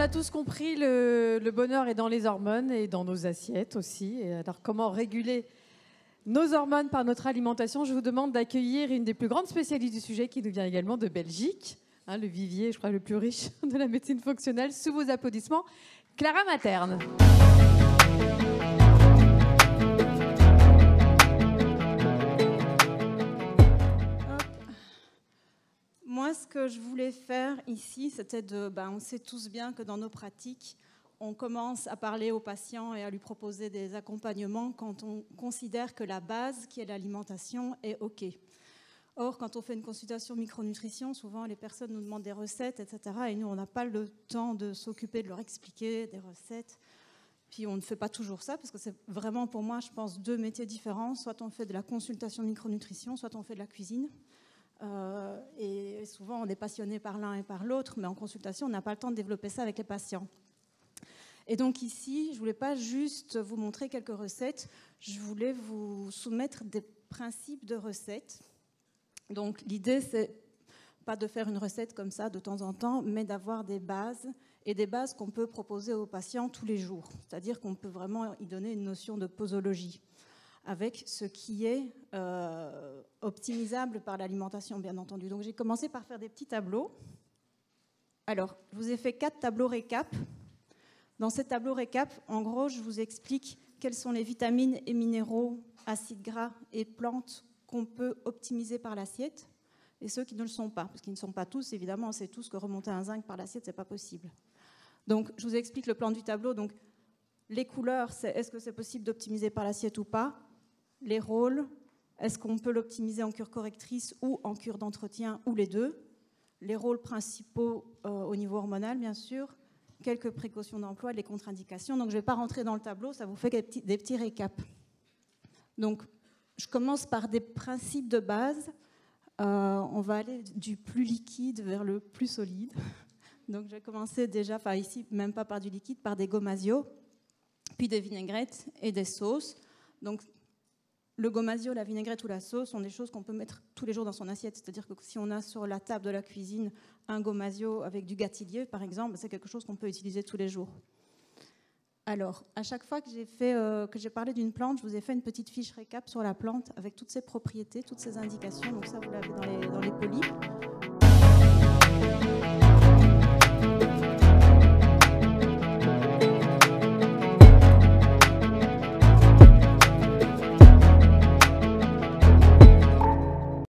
a tous compris, le bonheur est dans les hormones et dans nos assiettes aussi. Et alors, comment réguler nos hormones par notre alimentation? Je vous demande d'accueillir une des plus grandes spécialistes du sujet qui nous vient également de Belgique, le vivier, je crois, le plus riche de la médecine fonctionnelle. Sous vos applaudissements, Clara Materne. Moi, ce que je voulais faire ici, c'était on sait tous bien que dans nos pratiques, on commence à parler aux patients et à lui proposer des accompagnements quand on considère que la base, qui est l'alimentation, est OK. Or, quand on fait une consultation micronutrition, souvent les personnes nous demandent des recettes, etc. Et nous, on n'a pas le temps de s'occuper de leur expliquer des recettes. Puis on ne fait pas toujours ça, parce que c'est vraiment pour moi, je pense, deux métiers différents. Soit on fait de la consultation micronutrition, soit on fait de la cuisine. Et souvent, on est passionné par l'un et par l'autre, mais en consultation, on n'a pas le temps de développer ça avec les patients. Et donc ici, je ne voulais pas juste vous montrer quelques recettes, je voulais vous soumettre des principes de recettes. Donc l'idée, c'est pas de faire une recette comme ça de temps en temps, mais d'avoir des bases, et des bases qu'on peut proposer aux patients tous les jours. C'est-à-dire qu'on peut vraiment y donner une notion de posologie, avec ce qui est optimisable par l'alimentation, bien entendu. Donc j'ai commencé par faire des petits tableaux. Alors, je vous ai fait 4 tableaux récap. Dans ces tableaux récap, en gros, je vous explique quels sont les vitamines et minéraux, acides gras et plantes qu'on peut optimiser par l'assiette, et ceux qui ne le sont pas, parce qu'ils ne sont pas tous, évidemment, on sait tous que remonter un zinc par l'assiette, ce n'est pas possible. Donc, je vous explique le plan du tableau. Donc, les couleurs, c'est est-ce que c'est possible d'optimiser par l'assiette ou pas? Les rôles, est-ce qu'on peut l'optimiser en cure correctrice ou en cure d'entretien, ou les deux? Les rôles principaux au niveau hormonal, bien sûr. Quelques précautions d'emploi, les contre-indications. Donc, je ne vais pas rentrer dans le tableau, ça vous fait des petits récaps. Donc, je commence par des principes de base. On va aller du plus liquide vers le plus solide. Donc, je vais commencer déjà, ici, même pas par du liquide, par des gomasios, puis des vinaigrettes et des sauces. Donc, le gomasio, la vinaigrette ou la sauce sont des choses qu'on peut mettre tous les jours dans son assiette. C'est-à-dire que si on a sur la table de la cuisine un gomasio avec du gâtillier, par exemple, c'est quelque chose qu'on peut utiliser tous les jours. Alors, à chaque fois que j'ai parlé d'une plante, je vous ai fait une petite fiche récap sur la plante avec toutes ses propriétés, toutes ses indications. Donc ça, vous l'avez dans les polypes.